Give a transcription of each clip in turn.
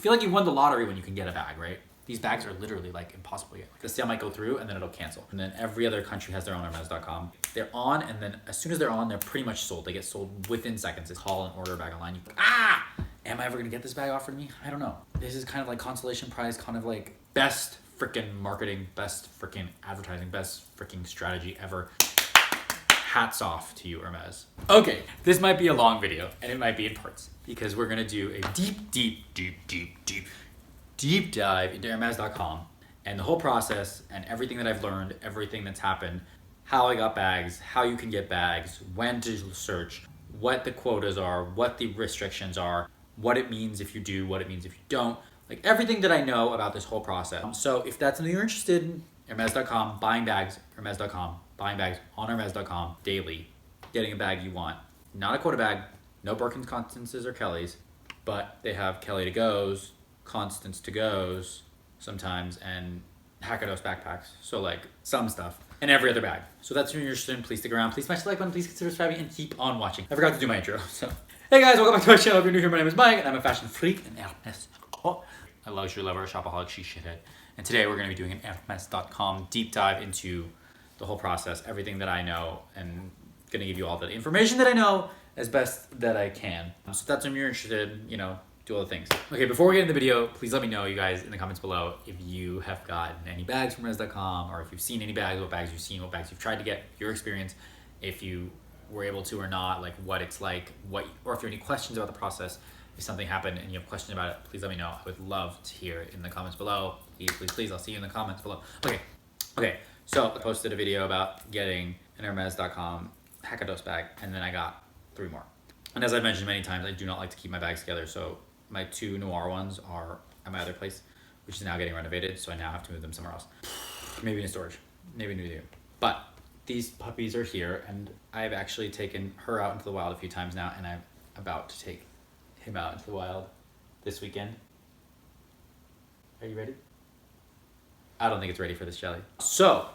I feel like you won the lottery when you can get a bag, right? These bags are literally like impossible to get. Like the sale might go through and then it'll cancel. And then every other country has their own Hermes.com. They're on, and then as soon as they're on, they're pretty much sold. They get sold within seconds. It's call and order a bag online. You am I ever gonna get this bag offered to me? I don't know. This is kind of like consolation prize, kind of like best freaking marketing, best freaking advertising, best freaking strategy ever. Hats off to you, Hermes. Okay, this might be a long video and it might be in parts because we're gonna do a deep dive into Hermes.com and the whole process and everything that I've learned, everything that's happened, how I got bags, how you can get bags, when to search, what the quotas are, what the restrictions are, what it means if you do, what it means if you don't, like everything that I know about this whole process. So if that's something you're interested in, Hermes.com, buying bags, Hermes.com, buying bags on Hermes.com daily, getting a bag you want. Not a Quota bag, no Birkins, Constances, or Kellys, but they have Kelly to goes, Constance to goes sometimes, and Hackados backpacks. So like some stuff, and every other bag. So that's if you're interested in, please stick around. Please smash the like button, please consider subscribing, and keep on watching. I forgot to do my intro, so. Hey guys, welcome back to my channel. If you're new here, my name is Mike, and I'm a fashion freak and Hermes. A luxury lover, a shopaholic, she shithead. And today we're gonna be doing an Hermes.com deep dive into the whole process, everything that I know, and gonna give you all the information that I know as best that I can. So if that's when you're interested, you know, do all the things. Okay, before we get into the video, please let me know, you guys, in the comments below, if you have gotten any bags from Hermes.com, or if you've seen any bags, what bags you've seen, what bags you've tried to get, your experience, if you were able to or not, like what it's like, what, or if you have any questions about the process, if something happened and you have questions about it, please let me know. I would love to hear it in the comments below. Please, I'll see you in the comments below. Okay, so I posted a video about getting an Hermes.com Hackados bag, and then I got 3 more. And as I've mentioned many times, I do not like to keep my bags together, so my 2 noir ones are at my other place, which is now getting renovated, so I now have to move them somewhere else. Maybe in storage, maybe new year. But these puppies are here, and I've actually taken her out into the wild a few times now, and I'm about to take him out into the wild this weekend. Are you ready? I don't think it's ready for this jelly. So,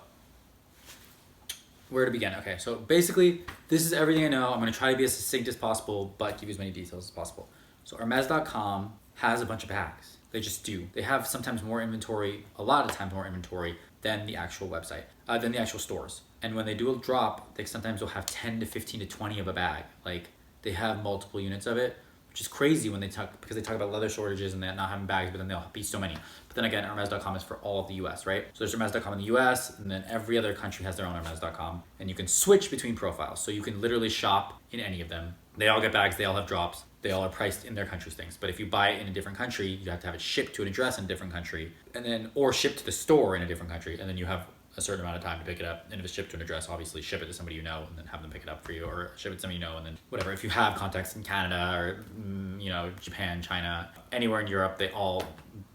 where to begin? Okay, so basically, this is everything I know. I'm gonna try to be as succinct as possible, but give you as many details as possible. So Hermes.com has a bunch of bags. They just do. They have sometimes more inventory, a lot of times more inventory than the actual website, than the actual stores. And when they do a drop, they sometimes will have 10 to 15 to 20 of a bag. Like, they have multiple units of it, which is crazy when they talk, because they talk about leather shortages and they're not having bags, but then they'll be so many. But then again, Hermes.com is for all of the US, right? So there's Hermes.com in the US, and then every other country has their own Hermes.com. And you can switch between profiles. So you can literally shop in any of them. They all get bags, they all have drops, they all are priced in their country's things. But if you buy it in a different country, you have to have it shipped to an address in a different country, and then, or shipped to the store in a different country, and then you have a certain amount of time to pick it up. And if it's shipped to an address, obviously ship it to somebody you know and then have them pick it up for you, or ship it to somebody you know and then whatever. If you have contacts in Canada or, you know, Japan, China, anywhere in Europe, they all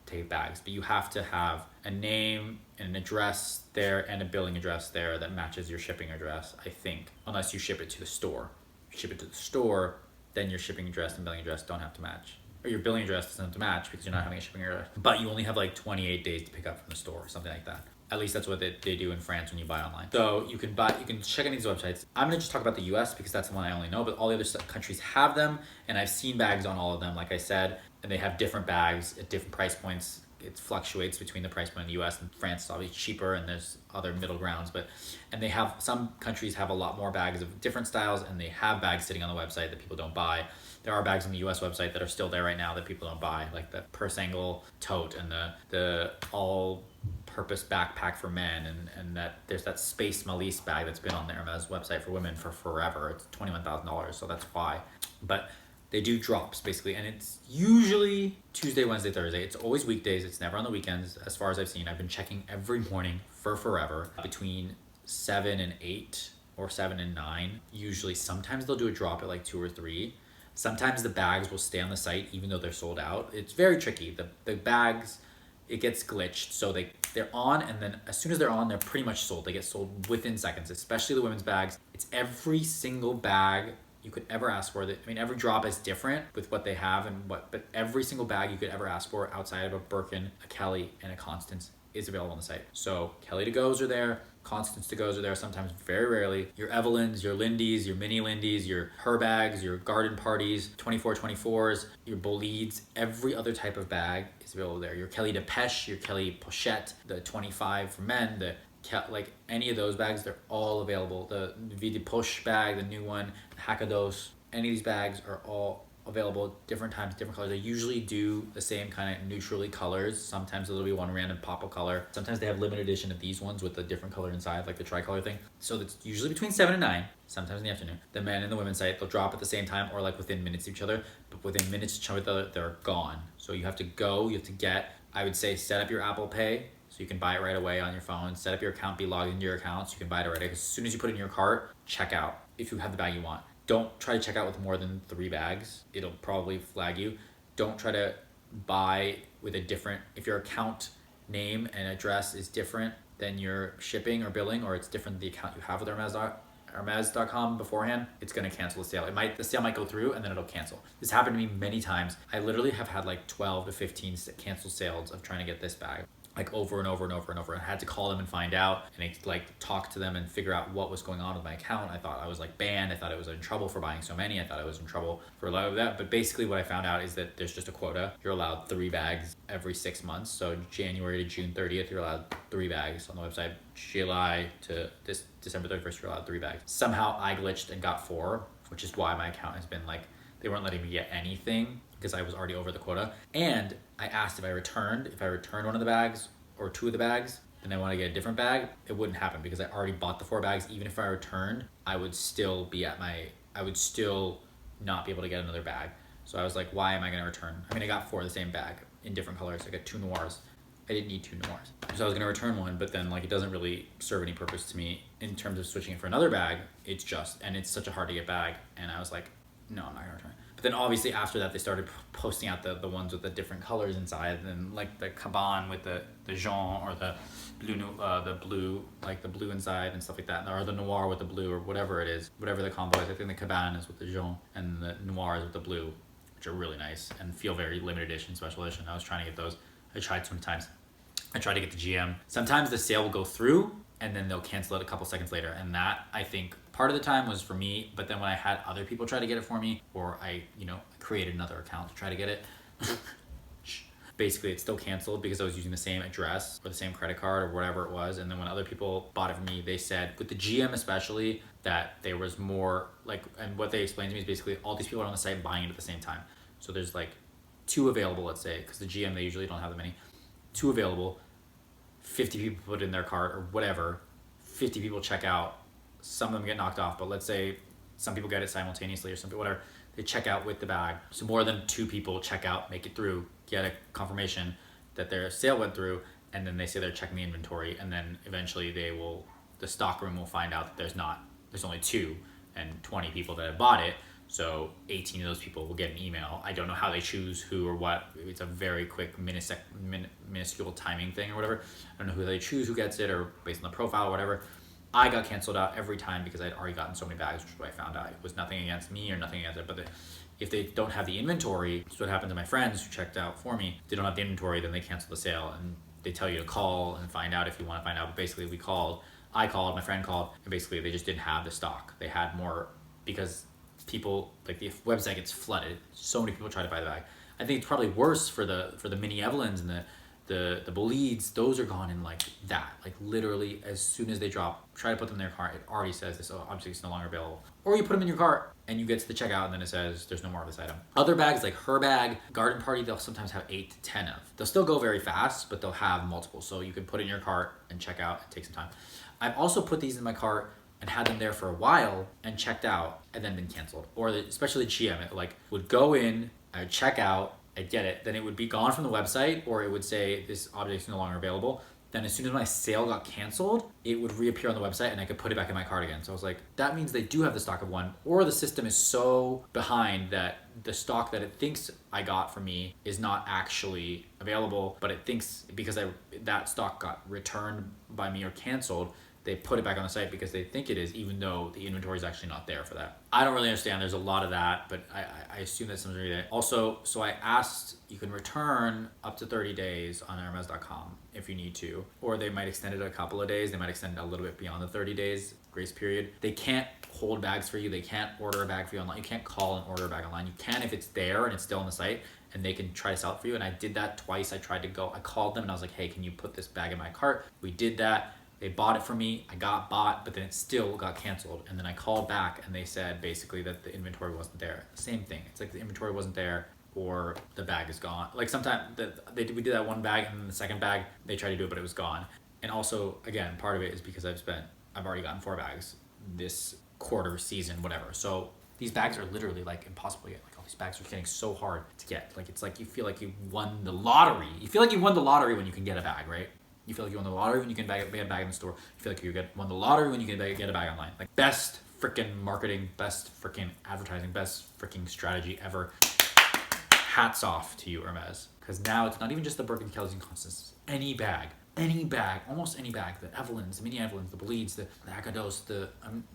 take bags. But you have to have a name and an address there and a billing address there that matches your shipping address, I think, unless you ship it to the store. If you ship it to the store, then your shipping address and billing address don't have to match. Or your billing address doesn't have to match because you're not having a shipping address. But you only have like 28 days to pick up from the store or something like that. At least that's what they do in France when you buy online. So you can check any of these websites. I'm gonna just talk about the US because that's the one I only know, but all the other countries have them, and I've seen bags on all of them, like I said, and they have different bags at different price points. It fluctuates between the price point in the US and France is obviously cheaper, and there's other middle grounds, and they have, some countries have a lot more bags of different styles, and they have bags sitting on the website that people don't buy. There are bags on the US website that are still there right now that people don't buy, like the purse angle tote and the all-purpose backpack for men, and that there's that Space Malise bag that's been on the Hermes website for women for forever. It's $21,000, so that's why. But they do drops basically, and it's usually Tuesday, Wednesday, Thursday. It's always weekdays. It's never on the weekends, as far as I've seen. I've been checking every morning for forever between 7 and 8 or 7 and 9. Usually, sometimes they'll do a drop at like 2 or 3. Sometimes the bags will stay on the site even though they're sold out. It's very tricky. The bags, it gets glitched. So they're on, and then as soon as they're on, they're pretty much sold. They get sold within seconds, especially the women's bags. It's every single bag you could ever ask for. I mean, every drop is different with what they have but every single bag you could ever ask for outside of a Birkin, a Kelly, and a Constance is available on the site. So Kelly to goes are there, Constance to goes are there sometimes, very rarely. Your Evelyns, your Lindy's, your mini Lindy's, your Herbags, your garden parties, 24/24s, your Bolides, every other type of bag is available there. Your Kelly Depeche, your Kelly Pochette, the 25 for men, like any of those bags, they're all available. The Vie de Poche bag, the new one, the Hakados, any of these bags are all available, different times, different colors. They usually do the same kind of neutrally colors. Sometimes there'll be one random pop of color. Sometimes they have limited edition of these ones with a different color inside, like the tricolor thing. So it's usually between 7 and 9, sometimes in the afternoon. The men and the women's site, they'll drop at the same time or like within minutes of each other, but within minutes of each other, they're gone. So you have to go, you have to get, I would say set up your Apple Pay so you can buy it right away on your phone. Set up your account, be logged into your account so you can buy it right away. As soon as you put it in your cart, check out if you have the bag you want. Don't try to check out with more than 3 bags. It'll probably flag you. Don't try to buy with a different, if your account name and address is different than your shipping or billing, or it's different than the account you have with Hermes.com beforehand, it's gonna cancel the sale. The sale might go through and then it'll cancel. This happened to me many times. I literally have had like 12 to 15 canceled sales of trying to get this bag. Like over and over and over and over. I had to call them and find out and like talk to them and figure out what was going on with my account. I thought I was like banned. I thought I was in trouble for buying so many. I thought I was in trouble for a lot of that. But basically what I found out is that there's just a quota. You're allowed 3 bags every 6 months. So January to June 30th, you're allowed 3 bags on the website. July to this December 31st, you're allowed 3 bags. Somehow I glitched and got 4, which is why my account has been like, they weren't letting me get anything because I was already over the quota. And I asked if I returned one of the bags or 2 of the bags, and I want to get a different bag, it wouldn't happen because I already bought the 4 bags. Even if I returned, I would still not be able to get another bag. So I was like, why am I going to return? I mean, I got 4 of the same bag in different colors. I got 2 noirs. I didn't need 2 noirs. So I was going to return one, but then like it doesn't really serve any purpose to me in terms of switching it for another bag. It's such a hard to get bag. And I was like, no, I'm not going to return it. But then obviously after that, they started posting out the ones with the different colors inside, and like the Caban with the jaune, or the blue, like the blue inside and stuff like that, or the noir with the blue, or whatever it is, whatever the combo is. I think the Caban is with the jaune and the noir is with the blue, which are really nice and feel very limited edition, special edition. I was trying to get those. I tried sometimes. I tried to get the GM. Sometimes the sale will go through and then they'll cancel it a couple seconds later. And that, I think, part of the time was for me, but then when I had other people try to get it for me, or I created another account to try to get it, basically it's still canceled because I was using the same address or the same credit card or whatever it was. And then when other people bought it from me, they said, with the GM especially, that there was more, like, and what they explained to me is basically all these people are on the site buying it at the same time. So there's like 2 available, let's say, because the GM, they usually don't have that many. 2 available, 50 people put it in their cart or whatever, 50 people check out, some of them get knocked off, but let's say some people get it simultaneously or something, whatever, they check out with the bag. So more than 2 people check out, make it through, get a confirmation that their sale went through, and then they say they're checking the inventory, and then eventually the stockroom will find out that there's only 2 and 20 people that have bought it. So 18 of those people will get an email. I don't know how they choose who or what. It's a very quick minuscule timing thing or whatever. I don't know who they choose who gets it, or based on the profile or whatever. I got canceled out every time because I'd already gotten so many bags, which is what I found out. It was nothing against me or nothing against it, but if they don't have the inventory, that's what happened to my friends who checked out for me. If they don't have the inventory, then they cancel the sale, and they tell you to call and find out if you want to find out. But basically I called, my friend called, and basically they just didn't have the stock. They had more because people, like, the website gets flooded. So many people try to buy the bag. I think it's probably worse for the mini Evelyns and the Bolides. Those are gone in like that. Like literally as soon as they drop, try to put them in their cart, it already says this object is no longer available. Or you put them in your cart and you get to the checkout and then it says there's no more of this item. Other bags like Herbag, Garden Party, they'll sometimes have 8 to 10 of. They'll still go very fast, but they'll have multiple. So you can put it in your cart and check out and take some time. I've also put these in my cart and had them there for a while and checked out and then been canceled. Or especially the GM, it like would go in, I would check out, I'd get it, then it would be gone from the website, or it would say this object is no longer available. Then as soon as my sale got canceled, it would reappear on the website and I could put it back in my cart again. So I was like, that means they do have the stock of one, or the system is so behind that the stock that it thinks I got from me is not actually available, but it thinks because that stock got returned by me or canceled, they put it back on the site because they think it is, even though the inventory is actually not there for that. I don't really understand. There's a lot of that, but I assume that's something that also, so I asked, you can return up to 30 days on Hermes.com if you need to, or they might extend it a couple of days. They might extend it a little bit beyond the 30 days grace period. They can't hold bags for you. They can't order a bag for you online. You can't call and order a bag online. You can if it's there and it's still on the site, and they can try to sell it for you. And I did that twice. I called them and I was like, hey, can you put this bag in my cart? We did that. They bought it for me. I got bought, but then it still got canceled. And then I called back and they said basically that the inventory wasn't there. Same thing. It's like the inventory wasn't there or the bag is gone. Like sometimes we did that one bag, and then the second bag, they tried to do it, but it was gone. And also, again, part of it is because I've already gotten 4 bags this quarter, season, whatever. So these bags are literally like impossible to get. Like all these bags are getting so hard to get. Like it's like you feel like you won the lottery. You feel like you won the lottery when you can get a bag, right? You feel like you won the lottery when you can get a bag in the store. You feel like you won the lottery when you can get a bag online. Like best freaking marketing, best freaking advertising, best freaking strategy ever. Hats off to you, Hermes. Because now it's not even just the Birkin, Kellys, and Constance. Any bag, almost any bag, the Evelyns, the mini Evelyns, the Bleeds, the Hakados,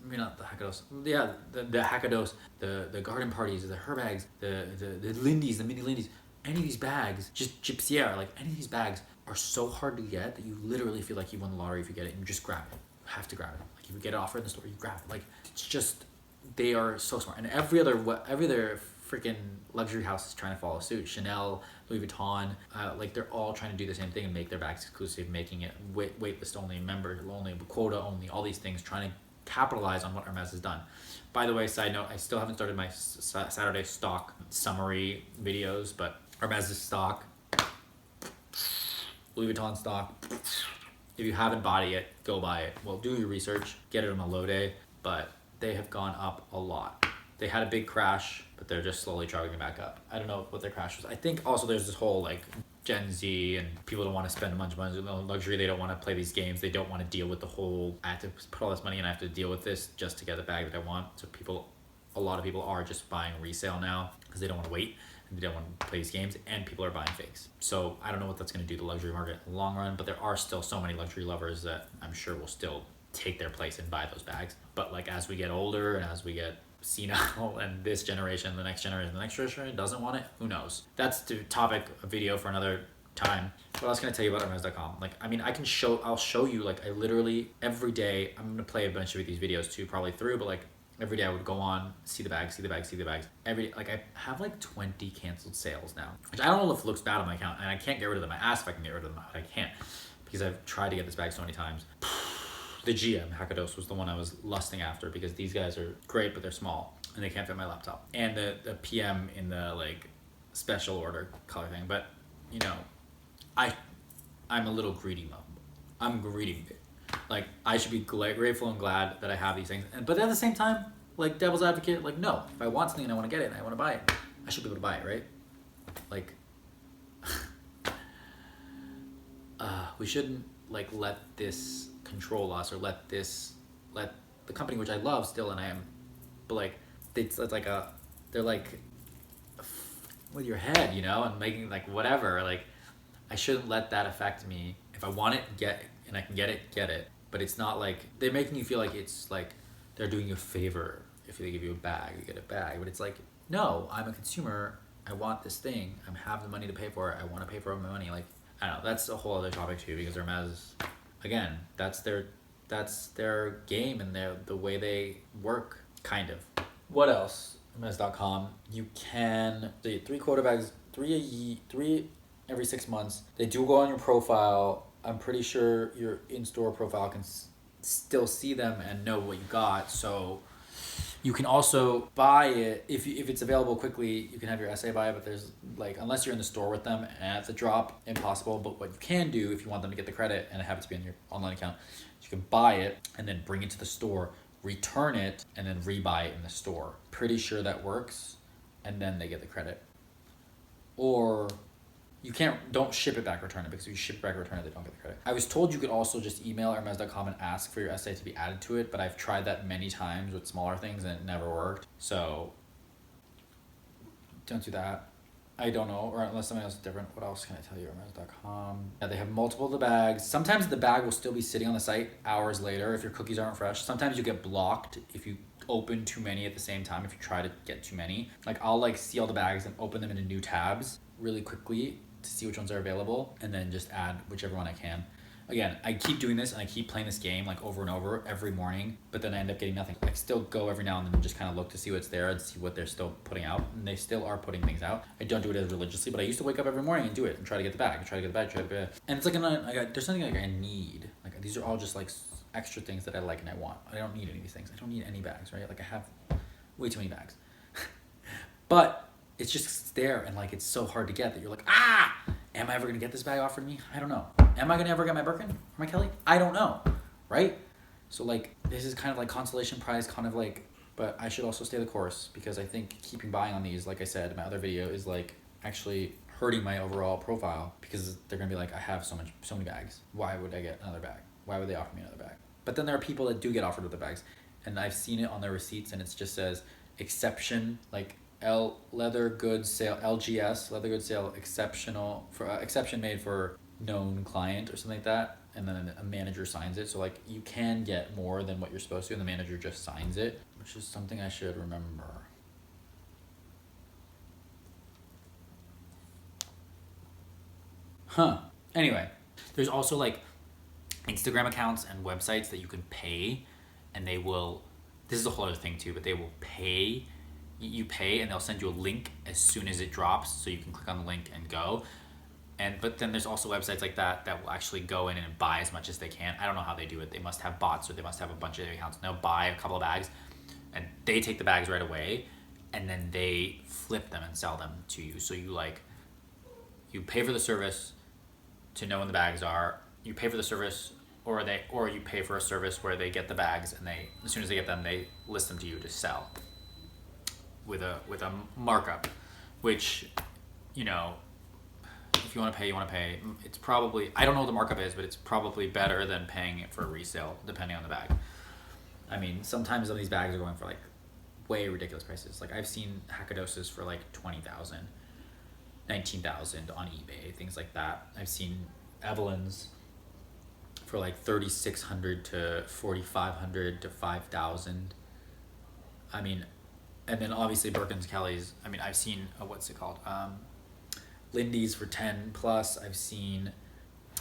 maybe not the Hakados, yeah, the Hakados, the garden parties, the Herbags, the Lindy's, the mini Lindy's, any of these bags, just Gypsier, like any of these bags are so hard to get that you literally feel like you won the lottery if you get it, and you just grab it. You have to grab it. Like if you get it offered in the store, you grab it. Like it's just, they are so smart. And every other freaking luxury house is trying to follow suit. Chanel, Louis Vuitton, like they're all trying to do the same thing and make their bags exclusive, making it waitlist only, member only, quota only, all these things, trying to capitalize on what Hermes has done. By the way, side note, I still haven't started my Saturday stock summary videos, but Hermes' stock, Louis Vuitton stock, if you haven't bought it yet, go buy it. Well, do your research, get it on a low day, but they have gone up a lot. They had a big crash, but they're just slowly chugging back up. I don't know what their crash was. I think also there's this whole like Gen Z and people don't want to spend a bunch of money on luxury. They don't want to play these games. They don't want to deal with the whole, I have to put all this money and I have to deal with this just to get the bag that I want. So a lot of people are just buying resale now because they don't want to wait and they don't want to play these games, and people are buying fakes. So I don't know what that's going to do to the luxury market in the long run, but there are still so many luxury lovers that I'm sure will still take their place and buy those bags. But like as we get older and as we get senile and this generation, the next generation doesn't want it, who knows? That's the topic of video for another time. What else can I tell you about Hermes.com? Like, I mean, I'll show you, like I literally every day, I'm going to play a bunch of these videos too, probably through, but like every day I would go on, see the bags. Every day, like I have like 20 canceled sales now, which I don't know if it looks bad on my account, and I can't get rid of them. I asked if I can get rid of them, but I can't because I've tried to get this bag so many times. The GM Hakados was the one I was lusting after because these guys are great, but they're small and they can't fit my laptop. And the PM in the like special order color thing. But you know, I'm a little greedy, mom. I'm greedy. Like I should be grateful and glad that I have these things. But at the same time, like devil's advocate, like no, if I want something and I want to get it and I want to buy it, I should be able to buy it, right? Like, we shouldn't like let this control us or let the company, which I love still and I am, but like it's like they're like with your head, you know, and making like whatever. Like I shouldn't let that affect me. If I want it, get it, and I can get it. But it's not like they're making you feel like it's like they're doing you a favor if they give you a bag, you get a bag. But it's like, no, I'm a consumer. I want this thing. I have the money to pay for it. I want to pay for my money. Like I don't know. That's a whole other topic too, because Hermes, again, that's their game and the way they work, kind of. What else? Hermes.com. You can 3 quota bags, three every 6 months. They do go on your profile. I'm pretty sure your in-store profile can still see them and know what you got. So you can also buy it if it's available quickly. You can have your SA buy it, but there's like, unless you're in the store with them at the drop, impossible. But what you can do if you want them to get the credit and have it to be in your online account, you can buy it and then bring it to the store, return it, and then rebuy it in the store. Pretty sure that works, and then they get the credit. Or you don't ship it back, return it, because if you ship it back, return it, they don't get the credit. I was told you could also just email Hermes.com and ask for your SA to be added to it, but I've tried that many times with smaller things and it never worked. So don't do that. I don't know, or unless something else is different. What else can I tell you? Hermes.com. Yeah, they have multiple of the bags. Sometimes the bag will still be sitting on the site hours later if your cookies aren't fresh. Sometimes you get blocked if you open too many at the same time, if you try to get too many. Like I'll like see all the bags and open them into new tabs really quickly to see which ones are available and then just add whichever one I can. Again, I keep doing this and I keep playing this game like over and over every morning, but then I end up getting nothing. I still go every now and then and just kind of look to see what's there and see what they're still putting out, and they still are putting things out. I don't do it as religiously, but I used to wake up every morning and do it and try to get the bag, and it's like, there's something like I need. Like these are all just like extra things that I like and I want. I don't need any of these things. I don't need any bags, right? Like I have way too many bags, but it's just there and like it's so hard to get that you're like, am I ever gonna get this bag offered to me? I don't know. Am I gonna ever get my Birkin or my Kelly? I don't know, right? So like this is kind of like consolation prize, kind of like, but I should also stay the course because I think keeping buying on these, like I said in my other video, is like actually hurting my overall profile because they're gonna be like, I have so many bags. Why would I get another bag? Why would they offer me another bag? But then there are people that do get offered other bags, and I've seen it on their receipts, and it just says exception, like leather goods sale, LGS, leather goods sale, exceptional for exception made for known client or something like that, and then a manager signs it. So like you can get more than what you're supposed to, and the manager just signs it, which is something I should remember. Anyway, there's also like Instagram accounts and websites that you can pay, and they will, this is a whole other thing too, but they will pay, you pay and they'll send you a link as soon as it drops, so you can click on the link and go. But then there's also websites like that will actually go in and buy as much as they can. I don't know how they do it. They must have bots, or they must have a bunch of accounts, and they'll buy a couple of bags and they take the bags right away and then they flip them and sell them to you. So you like, you pay for the service to know when the bags are, you pay for the service, or you pay for a service where they get the bags and they, as soon as they get them, they list them to you to sell with a markup, which, you know, if you want to pay, you want to pay. It's probably, I don't know what the markup is, but it's probably better than paying it for a resale, depending on the bag. I mean, sometimes some of these bags are going for like way ridiculous prices. Like I've seen Hackadoses for like 20,000, 19,000 on eBay, things like that. I've seen Evelyn's for like 3,600 to 4,500 to 5,000. I mean, and then obviously Birkins, Kellys. I mean, I've seen what's it called? Lindy's for 10 plus. I've seen,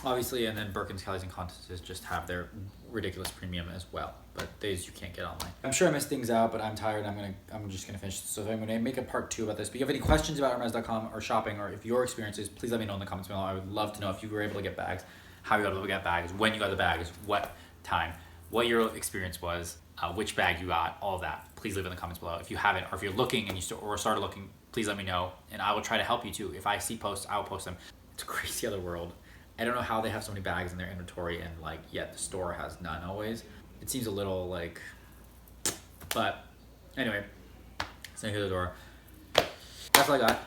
obviously, and then Birkins, Kellys, and Constances just have their ridiculous premium as well. But these you can't get online. I'm sure I missed things out, but I'm tired. I'm just gonna finish. So I'm gonna make a part 2 about this. But if you have any questions about Hermes.com or shopping, or if your experiences, please let me know in the comments below. I would love to know if you were able to get bags, how you were able to get bags, when you got the bags, what time, what your experience was, which bag you got, all of that. Please leave it in the comments below. If you haven't, or if you're looking and you started looking, please let me know, and I will try to help you too. If I see posts, I'll post them. It's a crazy other world. I don't know how they have so many bags in their inventory, and like yet the store has none always. It seems a little like, but anyway, send you to the door. That's all I got.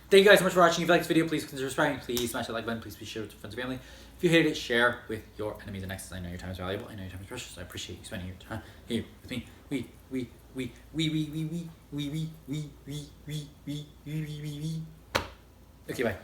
Thank you guys so much for watching. If you like this video, please consider subscribing. Please smash that like button. Please share it with friends and family. If you hated it, share with your enemies and exes. I know your time is valuable. I know your time is precious. I appreciate you spending your time here with me. Okay, bye.